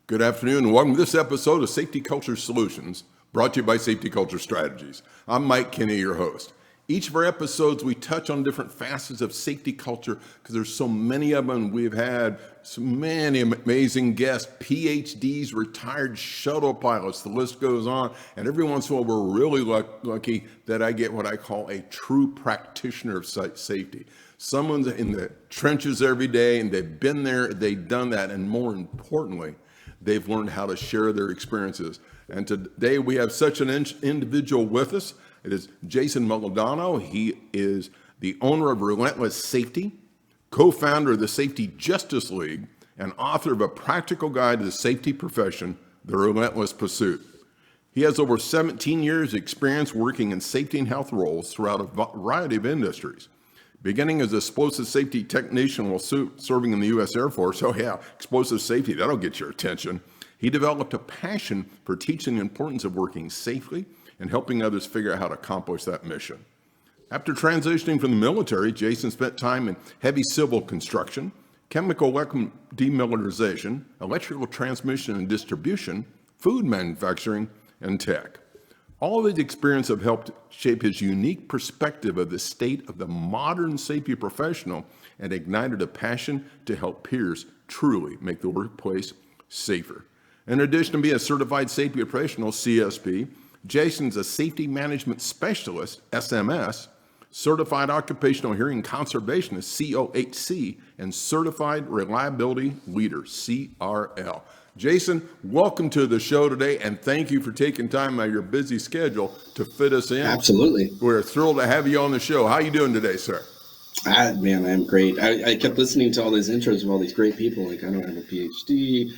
Good afternoon and welcome to this episode of Safety Culture Solutions, brought to you by Safety Culture Strategies. I'm Mike Kinney, your host. Each of our episodes, we touch on different facets of safety culture because there's so many of them. We've had so many amazing guests, PhDs, retired shuttle pilots, the list goes on. And every once in a while, we're really lucky that I get what I call a true practitioner of safety. Someone's in the trenches every day and they've been there, they've done that, and more importantly, they've learned how to share their experiences. And today we have such an individual with us. It is Jason Maldonado. He is the owner of Relentless Safety, co-founder of the Safety Justice League, and author of A Practical Guide to the Safety Profession, The Relentless Pursuit. He has over 17 years experience working in safety and health roles throughout a variety of industries. Beginning as an explosive safety technician while serving in the U.S. Air Force, oh yeah, explosive safety, that'll get your attention. He developed a passion for teaching the importance of working safely and helping others figure out how to accomplish that mission. After transitioning from the military, Jason spent time in heavy civil construction, chemical weapon demilitarization, electrical transmission and distribution, food manufacturing, and tech. All of his experience have helped shape his unique perspective of the state of the modern safety professional and ignited a passion to help peers truly make the workplace safer. In addition to being a certified safety professional, CSP, Jason's a safety management specialist, SMS, certified occupational hearing conservationist, COHC, and certified reliability leader, CRL. Jason, welcome to the show today, and thank you for taking time out of your busy schedule to fit us in. Absolutely. We're thrilled to have you on the show. How are you doing today, sir? Man, I'm great. I kept listening to all these intros of all these great people. Like, I don't have a PhD.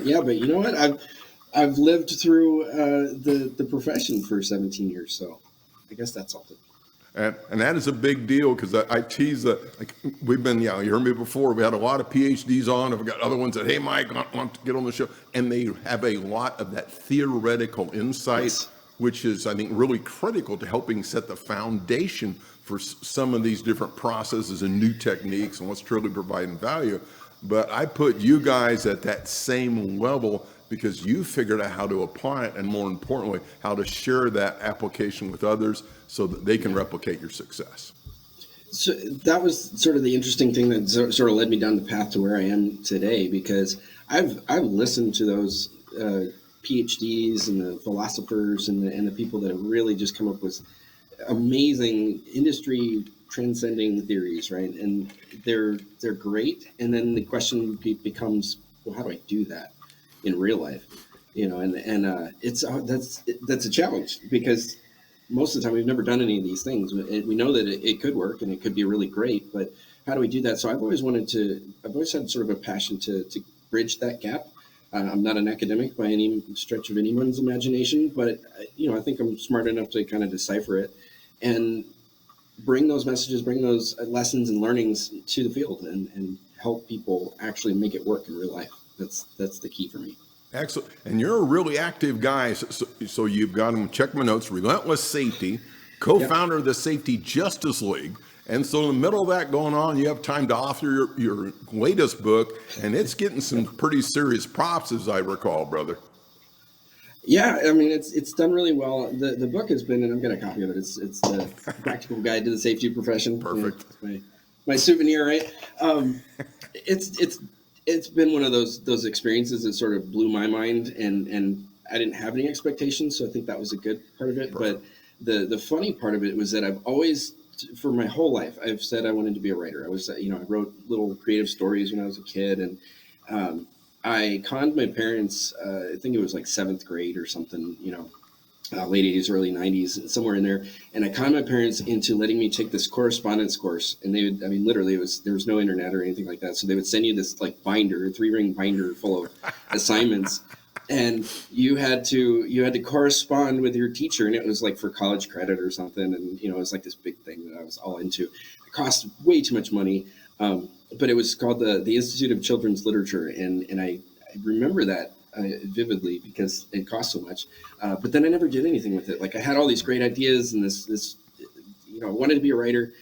Yeah, but you know what? I've lived through the profession for 17 years, so I guess that's something. And that is a big deal because I tease that, like, we've been, you heard me before, we had a lot of PhDs on. I've got other ones that, hey, Mike, I want to get on the show. And they have a lot of that theoretical insight, yes, which is, I think, really critical to helping set the foundation for some of these different processes and new techniques and what's truly providing value. But I put you guys at that same level because you figured out how to apply it and, more importantly, how to share that application with others so that they can replicate your success. So that was sort of the interesting thing that sort of led me down the path to where I am today, because I've listened to those PhDs and the philosophers and the people that have really just come up with amazing industry transcending theories, right? And they're great. And then the question becomes, well, how do I do that in real life? And that's a challenge, because most of the time we've never done any of these things. We know that it could work and it could be really great, but how do we do that? So I've always had sort of a passion to bridge that gap. I'm not an academic by any stretch of anyone's imagination, but I think I'm smart enough to kind of decipher it and bring those messages, bring those lessons and learnings to the field and help people actually make it work in real life. That's the key for me. Excellent. And you're a really active guy. So you've got them, check my notes, Relentless Safety, co-founder of the Safety Justice League. And so in the middle of that going on, you have time to author your latest book, and it's getting some pretty serious props, as I recall, brother. Yeah, I mean, it's done really well. The book has been, and I've got a copy of it. It's the Practical Guide to the Safety Profession. Perfect. My souvenir, right? It's been one of those experiences that sort of blew my mind, and I didn't have any expectations, so I think that was a good part of it. Perfect. But the funny part of it was that I've always, for my whole life, I've said I wanted to be a writer. I was, I wrote little creative stories when I was a kid, and I conned my parents. I think it was like seventh grade or something, late 80s, early 90s, somewhere in there. And I conned my parents into letting me take this correspondence course. And they would, literally, there was no internet or anything like that. So they would send you this like binder, a 3-ring binder full of assignments. And you had to correspond with your teacher. And it was like for college credit or something. And, it was like this big thing that I was all into. It cost way too much money. But it was called the Institute of Children's Literature. And I remember that vividly because it cost so much. But then I never did anything with it. Like, I had all these great ideas and this I wanted to be a writer.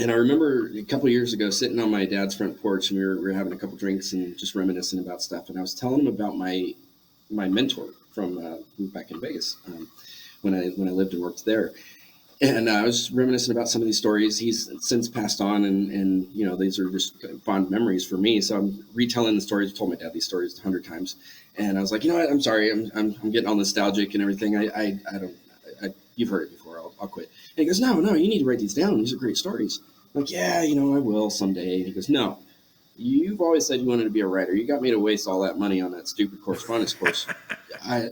And I remember a couple of years ago sitting on my dad's front porch, and we were having a couple drinks and just reminiscing about stuff. And I was telling him about my mentor from back in Vegas, when I lived and worked there. And I was reminiscing about some of these stories. He's since passed on, and these are just fond memories for me. So I'm retelling the stories. I told my dad these stories 100 times, and I was like, you know what? I'm sorry. I'm getting all nostalgic and everything. I don't. You've heard it before. I'll quit. And he goes, no, you need to write these down. These are great stories. I'm like, yeah, I will someday. And he goes, no. You've always said you wanted to be a writer. You got me to waste all that money on that stupid correspondence course. I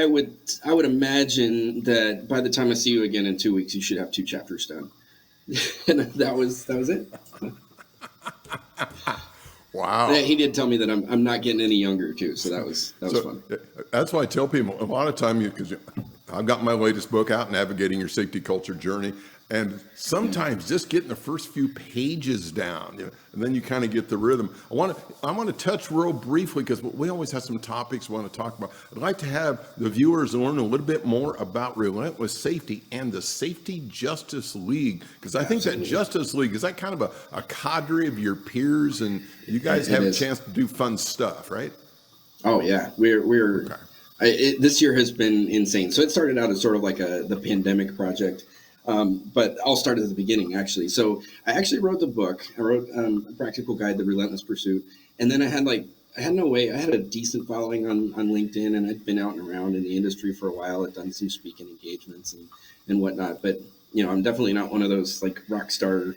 would imagine that by the time I see you again in 2 weeks, you should have 2 chapters done. And that was it. Wow. He did tell me that I'm not getting any younger too, so that was fun. That's why I tell people a lot of time, because I've got my latest book out, Navigating Your Safety Culture Journey. And sometimes just getting the first few pages down, and then you kind of get the rhythm. I want to touch real briefly, because we always have some topics we want to talk about. I'd like to have the viewers learn a little bit more about Relentless Safety and the Safety Justice League, because I think that Justice League is that kind of a cadre of your peers, and you guys have a chance to do fun stuff, right? Oh yeah, we're. Okay. This year has been insane. So it started out as sort of like the pandemic project. But I'll start at the beginning, actually. So I actually wrote the book. I wrote a practical guide, The Relentless Pursuit. And then I had a decent following on LinkedIn, and I'd been out and around in the industry for a while. I'd done some speaking engagements and whatnot. But, I'm definitely not one of those like rock star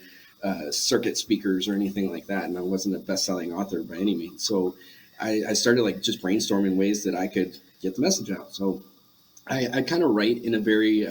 circuit speakers or anything like that. And I wasn't a best-selling author by any means. So I started like just brainstorming ways that I could get the message out. So I kind of write in a very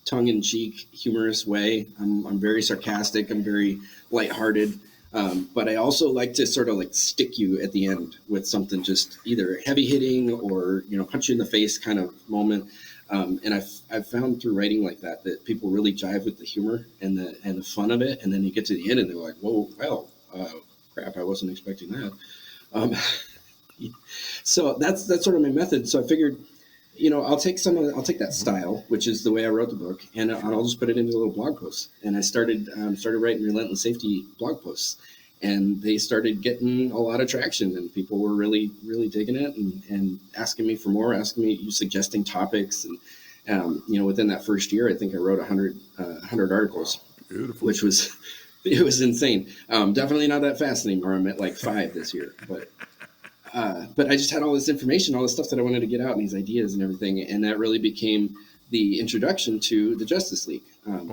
tongue-in-cheek, humorous way. I'm very sarcastic. I'm very lighthearted. But I also like to sort of like stick you at the end with something just either heavy-hitting or, punch you in the face kind of moment. And I've found through writing like that people really jive with the humor and the fun of it. And then you get to the end and they're like, whoa, well, crap, I wasn't expecting that. So that's sort of my method. So I figured, I'll take that style, which is the way I wrote the book, and I'll just put it into a little blog post. And I started writing Relentless Safety blog posts, and they started getting a lot of traction, and people were really, really digging it and asking me for more, suggesting topics. And, within that first year, I think I wrote 100 articles. Beautiful. Which was, it was insane. Definitely not that fast anymore. I'm at like 5 this year, but I just had all this information, all this stuff that I wanted to get out, and these ideas and everything. And that really became the introduction to the Justice League.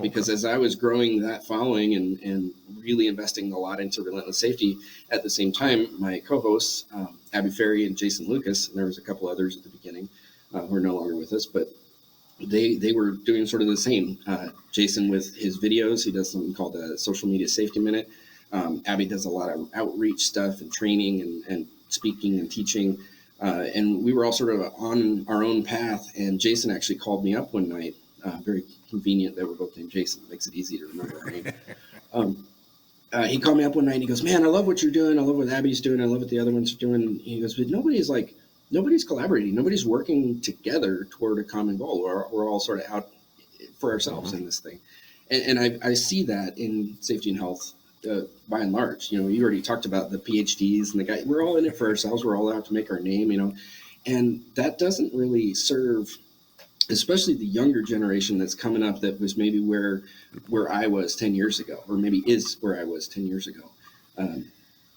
Because as I was growing that following and really investing a lot into Relentless Safety, at the same time, my co-hosts, Abby Ferry and Jason Lucas, and there was a couple others at the beginning who are no longer with us, but they were doing sort of the same. Jason with his videos, he does something called the Social Media Safety Minute. Abby does a lot of outreach stuff and training and speaking and teaching, and we were all sort of on our own path. And Jason actually called me up one night. Very convenient that we're both named Jason. Makes it easy to remember our name. He called me up one night and he goes, "Man, I love what you're doing. I love what Abby's doing. I love what the other ones are doing." And he goes, "But nobody's collaborating. Nobody's working together toward a common goal. We're all sort of out for ourselves in this thing." And I see that in safety and health. By and large, you already talked about the PhDs and the guy. We're all in it for ourselves. We're all out to make our name, and that doesn't really serve, especially the younger generation that's coming up. That was maybe where I was 10 years ago, or maybe is where I was 10 years ago,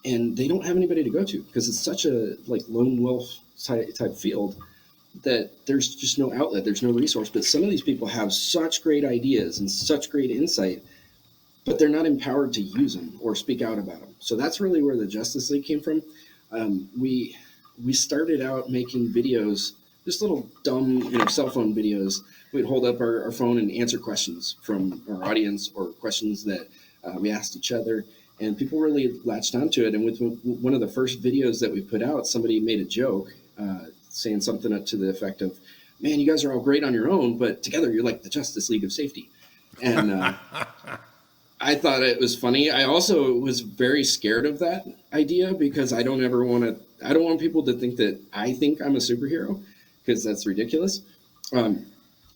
and they don't have anybody to go to because it's such a like lone wolf type field that there's just no outlet. There's no resource. But some of these people have such great ideas and such great insight, but they're not empowered to use them or speak out about them. So that's really where the Justice League came from. We started out making videos, just little dumb, cell phone videos. We'd hold up our phone and answer questions from our audience or questions that we asked each other, and people really latched onto it. And with one of the first videos that we put out, somebody made a joke saying something to the effect of, "Man, you guys are all great on your own, but together you're like the Justice League of Safety." And I thought it was funny. I also was very scared of that idea because I don't want people to think that I think I'm a superhero, because that's ridiculous.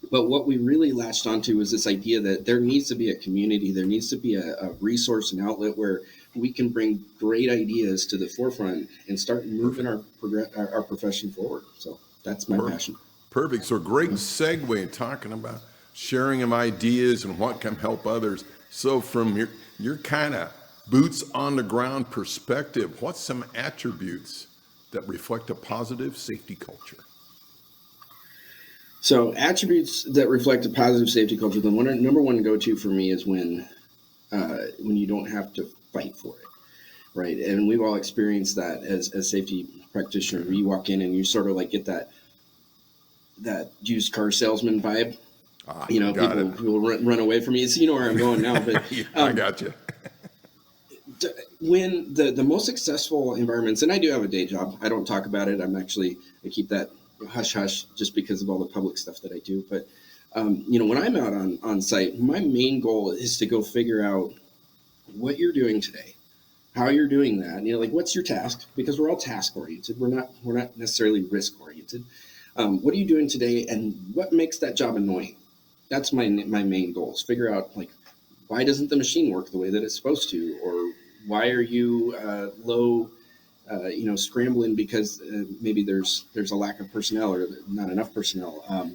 But what we really latched onto was this idea that there needs to be a community, there needs to be a resource and outlet where we can bring great ideas to the forefront and start moving our profession forward. So that's my passion. Perfect. So great segue in talking about sharing of ideas and what can help others. So from your kind of boots on the ground perspective, what's some attributes that reflect a positive safety culture? So attributes that reflect a positive safety culture, the number one go-to for me is when you don't have to fight for it, right? And we've all experienced that as safety practitioners. You walk in and you sort of like get that used car salesman vibe. People run away from you. So you know where I'm going now. But I got you. When the most successful environments, and I do have a day job. I don't talk about it. I keep that hush hush just because of all the public stuff that I do. But when I'm out on site, my main goal is to go figure out what you're doing today, how you're doing that. Like what's your task? Because we're all task oriented. We're not necessarily risk oriented. What are you doing today, and what makes that job annoying? That's my main goal. Is figure out like why doesn't the machine work the way that it's supposed to, or why are you low? Scrambling because maybe there's a lack of personnel or not enough personnel.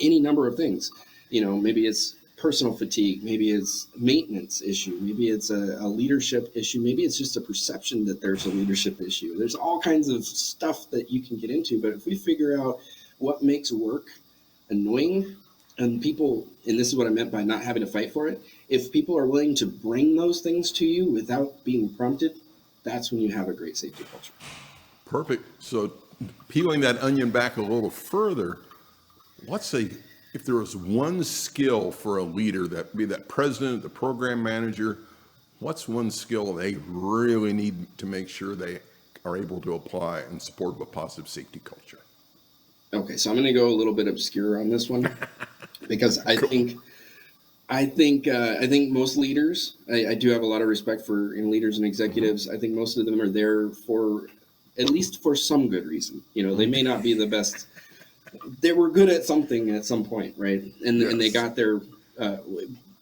Any number of things. Maybe it's personal fatigue. Maybe it's maintenance issue. Maybe it's a leadership issue. Maybe it's just a perception that there's a leadership issue. There's all kinds of stuff that you can get into. But if we figure out what makes work annoying, and people, and this is what I meant by not having to fight for it, if people are willing to bring those things to you without being prompted, that's when you have a great safety culture. Perfect. So peeling that onion back a little further, if there was one skill for a leader, that be that president, the program manager, what's one skill they really need to make sure they are able to apply in support of a positive safety culture? Okay, so I'm going to go a little bit obscure on this one because I think most leaders, I do have a lot of respect for leaders and executives. I think most of them are there for, at least for some good reason. They may not be the best. They were good at something at some point, right? And they got their,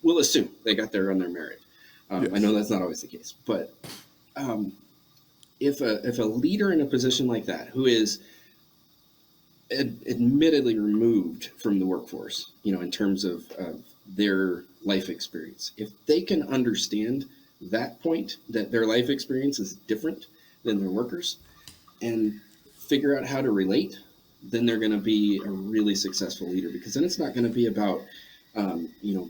we'll assume they got there on their merit. Yes. I know that's not always the case, but if a leader in a position like that, who is admittedly removed from the workforce, in terms of their life experience, if they can understand that point, that their life experience is different than their workers, and figure out how to relate, then they're going to be a really successful leader. Because then it's not going to be about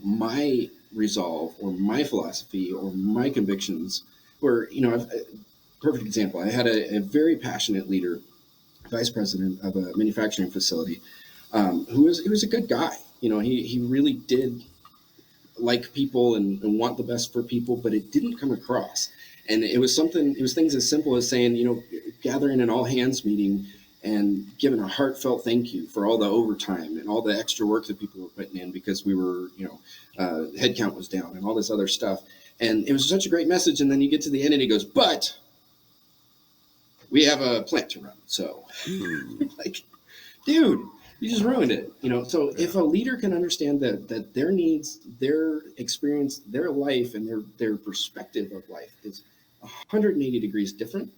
my resolve or my philosophy or my convictions. Or perfect example, I had a very passionate leader, vice president of a manufacturing facility, who was a good guy. He really did like people and want the best for people, but it didn't come across. And it was things as simple as saying, gathering an all hands meeting and giving a heartfelt thank you for all the overtime and all the extra work that people were putting in because we were, headcount was down and all this other stuff. And it was such a great message. And then you get to the end and he goes, but we have a plant to run. So like, dude, you just ruined it. So if a leader can understand that their needs, their experience, their life, and their perspective of life is 180 degrees different,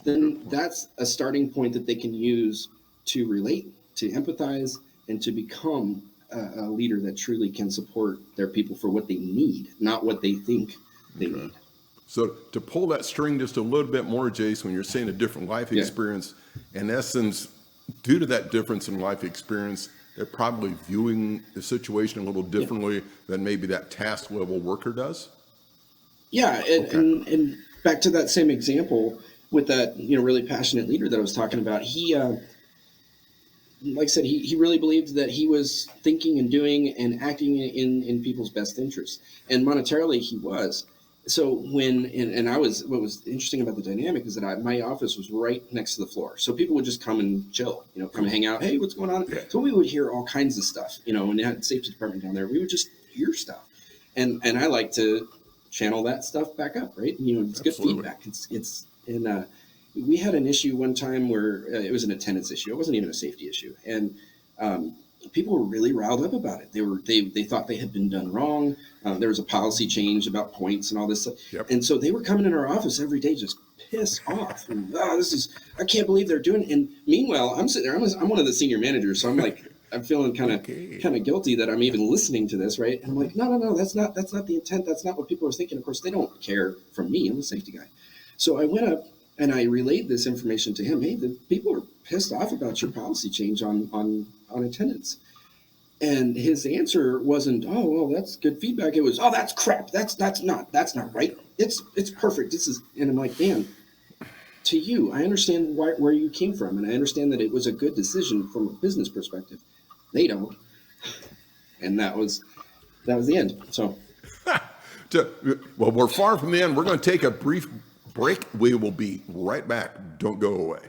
then that's a starting point that they can use to relate, to empathize, and to become a leader that truly can support their people for what they need, not what they think they need. So to pull that string just a little bit more, Jace, when you're saying a different life experience, in essence, due to that difference in life experience, they're probably viewing the situation a little differently than maybe that task level worker does? Yeah, and back to that same example with that really passionate leader that I was talking about, he like I said, he really believed that he was thinking and doing and acting in people's best interest, and monetarily he was. So what was interesting about the dynamic is that my office was right next to the floor. So people would just come and chill, come and hang out. Hey, what's going on? Yeah. So we would hear all kinds of stuff, when they had the safety department down there, we would just hear stuff. And I like to channel that stuff back up, right? It's good feedback. We had an issue one time where it was an attendance issue. It wasn't even a safety issue. And people were really riled up about it. They thought they had been done wrong. There was a policy change about points and all this stuff. Yep. And so they were coming in our office every day just pissed off. And, I can't believe they're doing it. And meanwhile, I'm sitting there, I'm one of the senior managers. So I'm like, I'm feeling kind of guilty that I'm even listening to this, right? And I'm like, no, that's not the intent. That's not what people are thinking. Of course, they don't care from me. I'm a safety guy. So I went up and I relayed this information to him. Hey, the people are pissed off about your policy change on attendance. And his answer wasn't, oh, well, that's good feedback. It was, oh, that's crap. That's not right. It's perfect. And I'm like, man, to you, I understand where you came from, and I understand that it was a good decision from a business perspective. They don't, and that was the end. So, well, we're far from the end. We're going to take a brief break. We will be right back. Don't go away.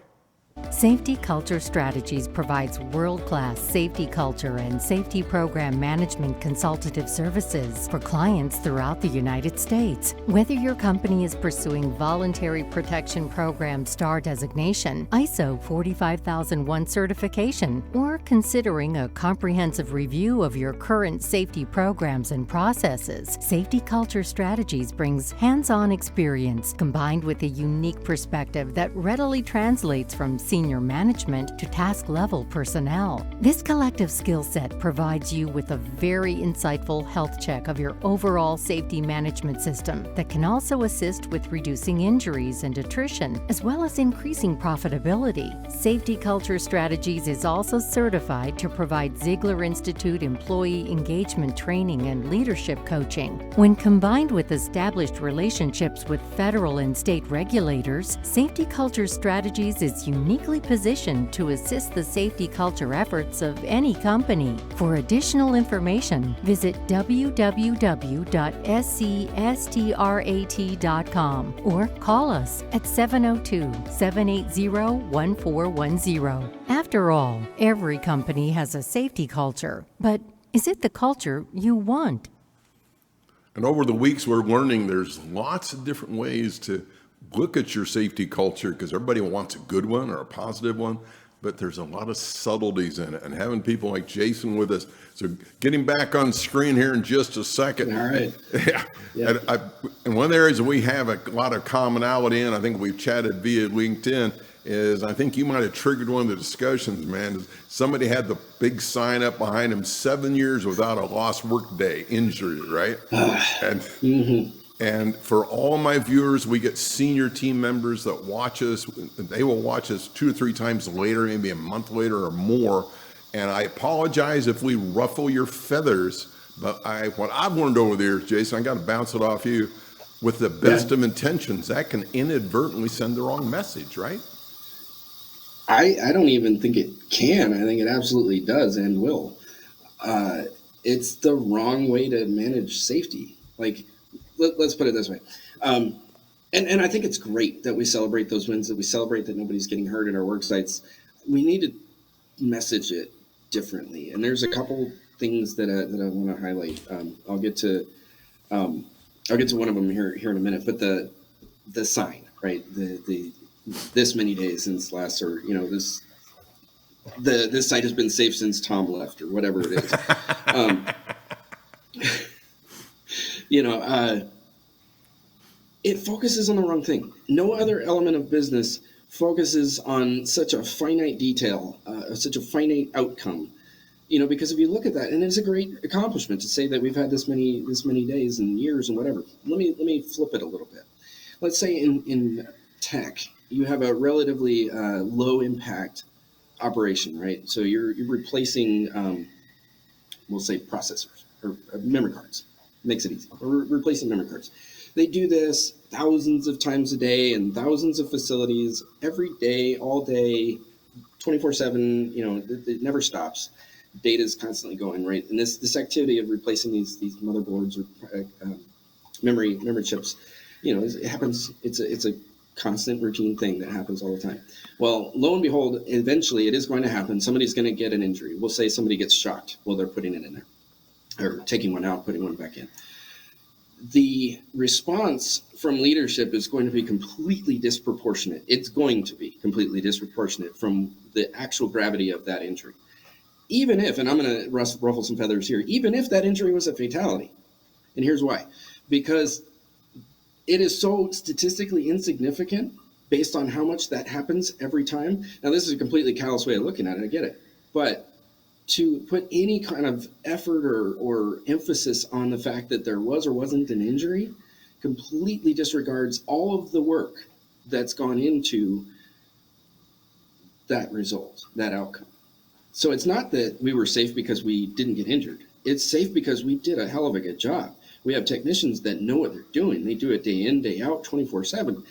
Safety Culture Strategies provides world-class safety culture and safety program management consultative services for clients throughout the United States. Whether your company is pursuing Voluntary Protection Program STAR designation, ISO 45001 certification, or considering a comprehensive review of your current safety programs and processes, Safety Culture Strategies brings hands-on experience combined with a unique perspective that readily translates from senior management to task-level personnel. This collective skill set provides you with a very insightful health check of your overall safety management system that can also assist with reducing injuries and attrition, as well as increasing profitability. Safety Culture Strategies is also certified to provide Ziegler Institute employee engagement training and leadership coaching. When combined with established relationships with federal and state regulators, Safety Culture Strategies is uniquely positioned to assist the safety culture efforts of any company. For additional information, visit www.scstrat.com or call us at 702-780-1410. After all, every company has a safety culture, but is it the culture you want? And over the weeks, we're learning there's lots of different ways to look at your safety culture, because everybody wants a good one or a positive one, but there's a lot of subtleties in it. And having people like Jason with us, so getting back on screen here in just a second. All right. Yeah. And one of the areas that we have a lot of commonality in, I think we've chatted via LinkedIn, is I think you might have triggered one of the discussions, man. Somebody had the big sign up behind him, 7 years without a lost workday injury, right? And for all my viewers, we get senior team members that watch us. They will watch us 2 or 3 times later, maybe a month later or more. And I apologize if we ruffle your feathers, but what I've learned over the years, Jason, I got to bounce it off you, with the best of intentions, that can inadvertently send the wrong message, right? I don't even think it can. I think it absolutely does and will. It's the wrong way to manage safety. Like, let's put it this way. And I think it's great that we celebrate those wins, that we celebrate that nobody's getting hurt at our work sites. We need to message it differently. And there's a couple things that I want to highlight. I'll get to one of them here in a minute. But the sign, right? The this many days since last, or this site has been safe since Tom left, or whatever it is. It focuses on the wrong thing. No other element of business focuses on such a finite detail, such a finite outcome. Because if you look at that, and it's a great accomplishment to say that we've had this many days and years and whatever. Let me flip it a little bit. Let's say in tech, you have a relatively low impact operation, right? So you're replacing, we'll say, processors or memory cards. Makes it easy. We're replacing memory cards. They do this thousands of times a day in thousands of facilities every day, all day, 24/7. It never stops. Data is constantly going, right? And this activity of replacing these motherboards or memory chips, it happens. It's a constant routine thing that happens all the time. Well, lo and behold, eventually it is going to happen. Somebody's going to get an injury. We'll say somebody gets shocked while they're putting it in there, or taking one out, putting one back in. The response from leadership is going to be completely disproportionate. It's going to be completely disproportionate from the actual gravity of that injury. even if, and I'm going to ruffle some feathers here, even if that injury was a fatality, and here's why, because it is so statistically insignificant based on how much that happens every time. Now, this is a completely callous way of looking at it, I get it, but to put any kind of effort or emphasis on the fact that there was or wasn't an injury completely disregards all of the work that's gone into that result, that outcome. So it's not that we were safe because we didn't get injured. It's safe because we did a hell of a good job. We have technicians that know what they're doing. They do it day in, day out, 24/7.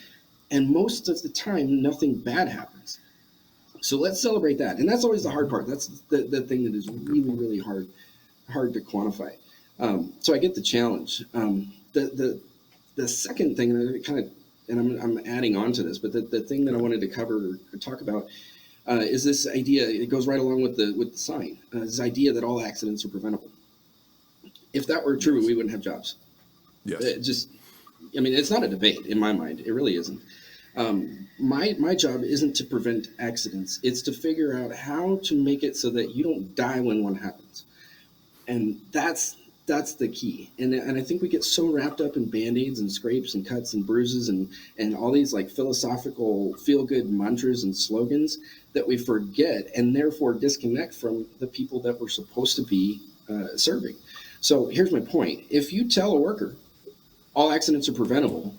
And most of the time, nothing bad happens. So let's celebrate that. And that's always the hard part. That's the thing that is really, really hard to quantify. So I get the challenge. The second thing, and I'm adding on to this, but the thing that I wanted to cover or talk about is this idea. It goes right along with the sign. This idea that all accidents are preventable. If that were true, we wouldn't have jobs. Yes. It's not a debate in my mind. It really isn't. My job isn't to prevent accidents. It's to figure out how to make it so that you don't die when one happens. And that's the key. And I think we get so wrapped up in Band-Aids and scrapes and cuts and bruises and all these like philosophical feel-good mantras and slogans that we forget and therefore disconnect from the people that we're supposed to be serving. So here's my point. If you tell a worker all accidents are preventable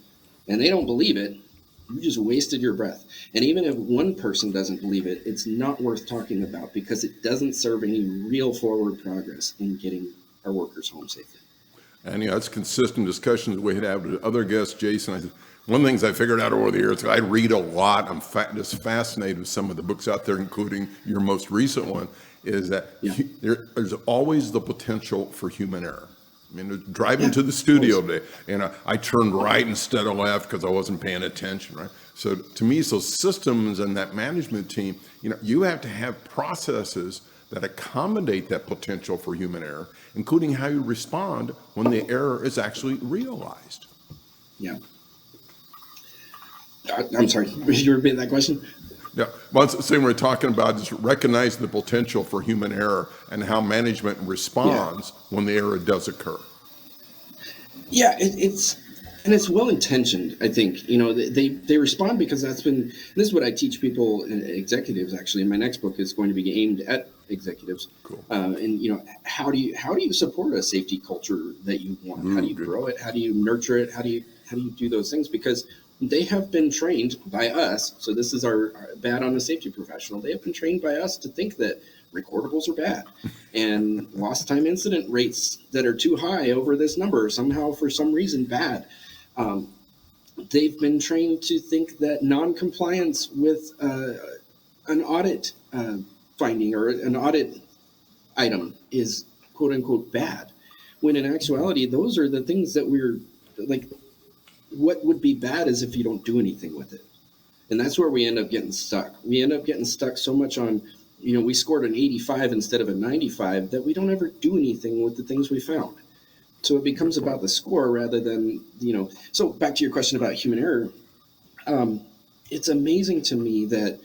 and they don't believe it, you just wasted your breath. And even if one person doesn't believe it, it's not worth talking about because it doesn't serve any real forward progress in getting our workers home safely. And it's consistent discussions we had with other guests, Jason. One of the things I figured out over the years, I read a lot. I'm just fascinated with some of the books out there, including your most recent one, is that there's always the potential for human error. Driving to the studio today, and I turned right instead of left because I wasn't paying attention, right? So to me, so systems and that management team, you have to have processes that accommodate that potential for human error, including how you respond when the error is actually realized. Yeah. I'm sorry, could you repeat that question? Yeah, once the thing we're talking about is recognizing the potential for human error and how management responds when the error does occur. Yeah, it's well intentioned. I think they respond because this is what I teach people, executives actually. And my next book is going to be aimed at executives. Cool. And how do you support a safety culture that you want? How do you grow it? How do you nurture it? How do you do those things? Because they have been trained by us. So this is our bad on a safety professional. They have been trained by us to think that recordables are bad and lost time incident rates that are too high over this number somehow for some reason bad. They've been trained to think that non-compliance with an audit finding or an audit item is quote unquote bad, when in actuality those are the things that we're like. What would be bad is if you don't do anything with it. And that's where we end up getting stuck. We end up getting stuck so much on, we scored an 85 instead of a 95 that we don't ever do anything with the things we found. So it becomes about the score rather than, so back to your question about human error. It's amazing to me that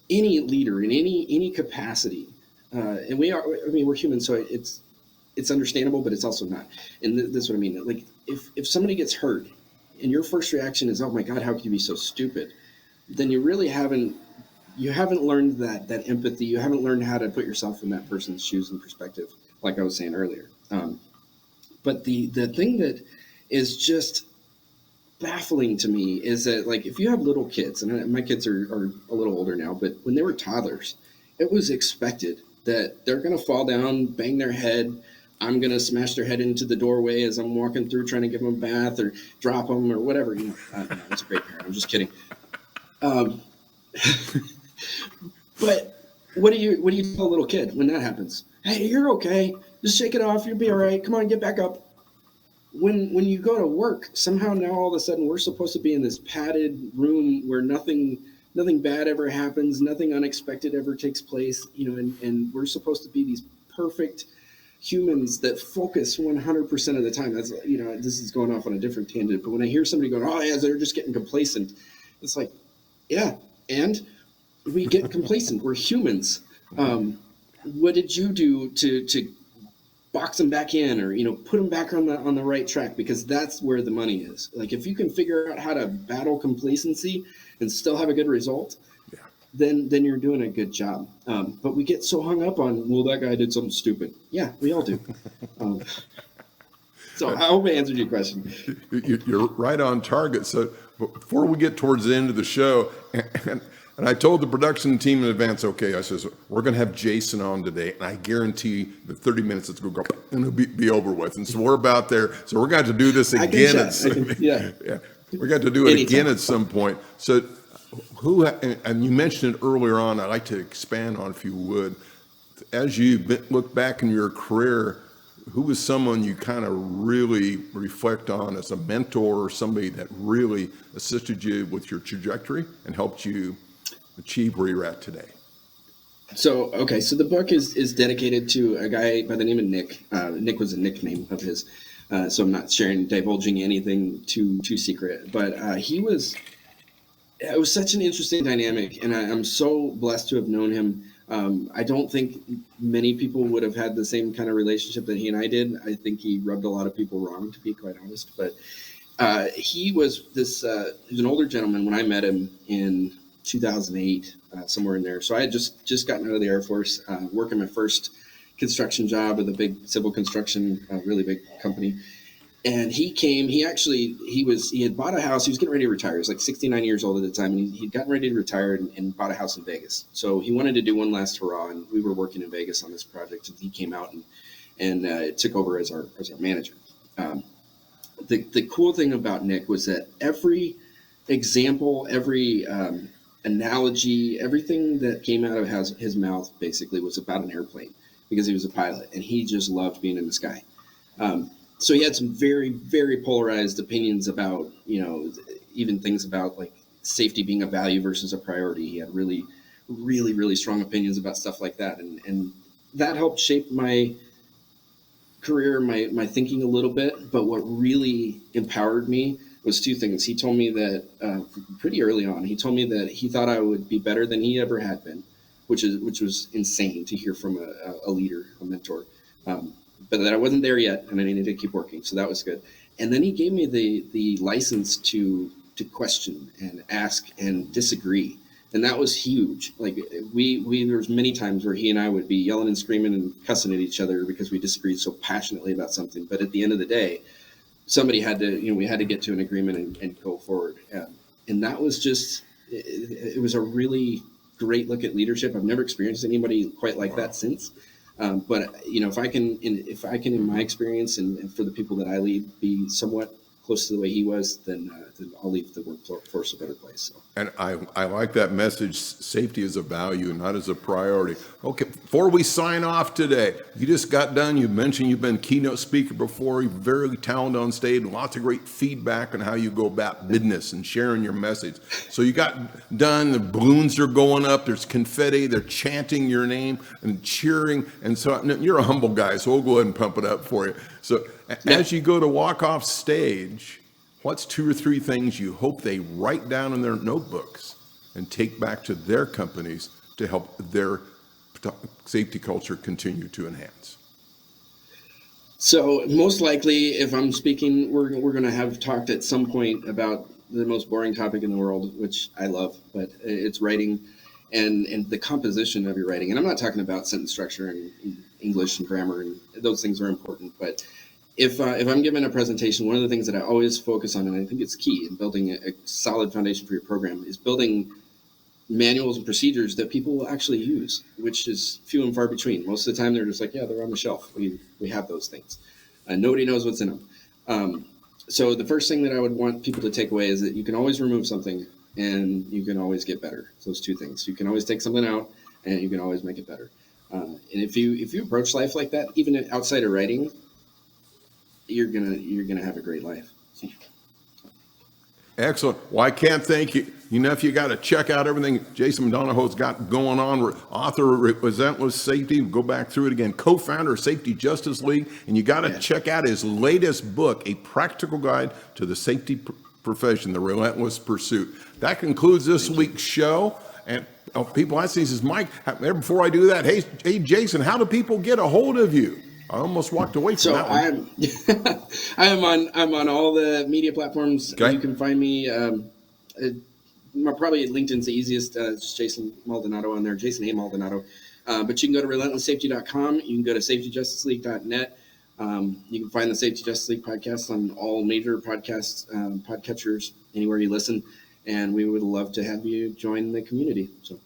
any leader in any capacity, and we're human, so it's understandable, but it's also not. And this is what I mean. Like if somebody gets hurt and your first reaction is, oh my God, how could you be so stupid? Then you really haven't learned that empathy. You haven't learned how to put yourself in that person's shoes and perspective, like I was saying earlier. But the thing that is just baffling to me is that, like, if you have little kids, and my kids are a little older now, but when they were toddlers, it was expected that they're going to fall down, bang their head. I'm going to smash their head into the doorway as I'm walking through trying to give them a bath or drop them or whatever. It's a great parent. I'm just kidding. But what do you tell a little kid when that happens? Hey, you're okay. Just shake it off. You'll be all right. Come on, get back up. When you go to work, somehow now all of a sudden we're supposed to be in this padded room where nothing bad ever happens, nothing unexpected ever takes place, and we're supposed to be these perfect humans that focus 100% of the time. That's, this is going off on a different tangent, but when I hear somebody going, oh yeah, they're just getting complacent, it's like, yeah, and we get complacent. We're humans. what did you do to box them back in, or put them back on the right track, because that's where the money is. Like, if you can figure out how to battle complacency and still have a good result, Yeah. then you're doing a good job. But we get so hung up on, well, that guy did something stupid. Yeah, we all do. So I hope I answered your question. You're right on target. So before we get towards the end of the show, and I told the production team in advance, okay, I says, we're going to have Jason on today, and I guarantee the 30 minutes it's going to go, and it'll be over with. And so we're about there. So we're going to do this again. Yeah. We're going to do it Anytime. again at some point. So and you mentioned it earlier on, I'd like to expand on, if you would, as you look back in your career, who was someone you kind of really reflect on as a mentor, or somebody that really assisted you with your trajectory and helped you achieve where you're at today? So the book is dedicated to a guy by the name of Nick. Nick was a nickname of his, so I'm not divulging anything too secret. But it was such an interesting dynamic, and I'm so blessed to have known him. I don't think many people would have had the same kind of relationship that he and I did. I think he rubbed a lot of people wrong, to be quite honest. But he was he was an older gentleman when I met him in 2008, somewhere in there. So I had just gotten out of the Air Force, working my first construction job with a big civil construction, really big company. And he came, he had bought a house. He was getting ready to retire. He was like 69 years old at the time, and he'd gotten ready to retire and bought a house in Vegas. So he wanted to do one last hurrah, and we were working in Vegas on this project. And he came out and took over as our manager. The cool thing about Nick was that every example, every analogy, everything that came out of his mouth basically was about an airplane, because he was a pilot and he just loved being in the sky. So he had some very, very polarized opinions about, even things about like safety being a value versus a priority. He had really, really, really strong opinions about stuff like that. And that helped shape my career, my thinking a little bit. But what really empowered me was two things. He told me that pretty early on, he told me that he thought I would be better than he ever had been, which was insane to hear from a leader, a mentor. But that I wasn't there yet, and I needed to keep working. So that was good. And then he gave me the license to question and ask and disagree. And that was huge. Like there was many times where he and I would be yelling and screaming and cussing at each other because we disagreed so passionately about something. But at the end of the day, somebody had to, we had to get to an agreement and go forward. And that was just, it was a really great look at leadership. I've never experienced anybody quite like that since. But if I can, in my experience and for the people that I lead, be somewhat close to the way he was, then I'll leave the workforce a better place. So. And I like that message. Safety is a value, not as a priority. Okay, before we sign off today, you just got done. You mentioned you've been a keynote speaker before. You're very talented on stage, and lots of great feedback on how you go about business and sharing your message. So you got done. The balloons are going up. There's confetti. They're chanting your name and cheering. And so you're a humble guy, so we'll go ahead and pump it up for you. So as you go to walk off stage, what's 2 or 3 things you hope they write down in their notebooks and take back to their companies to help their safety culture continue to enhance? So most likely, if I'm speaking, we're going to have talked at some point about the most boring topic in the world, which I love, but it's writing and the composition of your writing. And I'm not talking about sentence structure and English and grammar, and those things are important, but if I'm given a presentation, one of the things that I always focus on, and I think it's key in building a solid foundation for your program, is building manuals and procedures that people will actually use, which is few and far between. Most of the time, they're just like, yeah, they're on the shelf. We have those things. Nobody knows what's in them. So the first thing that I would want people to take away is that you can always remove something, and you can always get better. Those 2 things. You can always take something out, and you can always make it better. And if you approach life like that, even outside of writing, you're gonna have a great life. Excellent. Well, I can't thank you. If you got to check out everything Jason Maldonado has got going on, author of Relentless Safety, go back through it again, co-founder of Safety Justice League, and you got to check out his latest book, A Practical Guide to the Safety Profession, The Relentless Pursuit. That concludes this week's show. And people ask me, says, Mike, before I do that, hey, Jason, how do people get a hold of you? I almost walked away from that one. I'm on all the media platforms. Okay. You can find me. Probably LinkedIn's the easiest. Just Jason Maldonado on there, Jason A. Maldonado. But you can go to relentlesssafety.com. You can go to safetyjusticeleague.net. You can find the Safety Justice League podcast on all major podcatchers, anywhere you listen. And we would love to have you join the community. So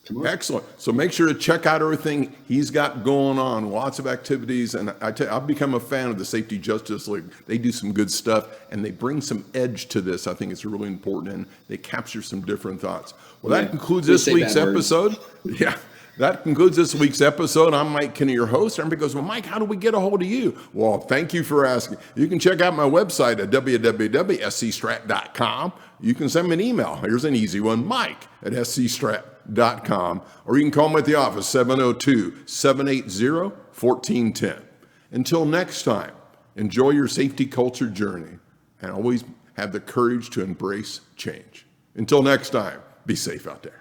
come on. Excellent. So make sure to check out everything he's got going on, lots of activities. And I've become a fan of the Safety Justice League. They do some good stuff and they bring some edge to this. I think it's really important, and they capture some different thoughts. Well, that concludes this week's episode. Yeah. That concludes this week's episode. I'm Mike Kinney, your host. Everybody goes, well, Mike, how do we get a hold of you? Well, thank you for asking. You can check out my website at www.scstrat.com. You can send me an email. Here's an easy one, mike@scstrat.com. Or you can call me at the office, 702-780-1410. Until next time, enjoy your safety culture journey and always have the courage to embrace change. Until next time, be safe out there.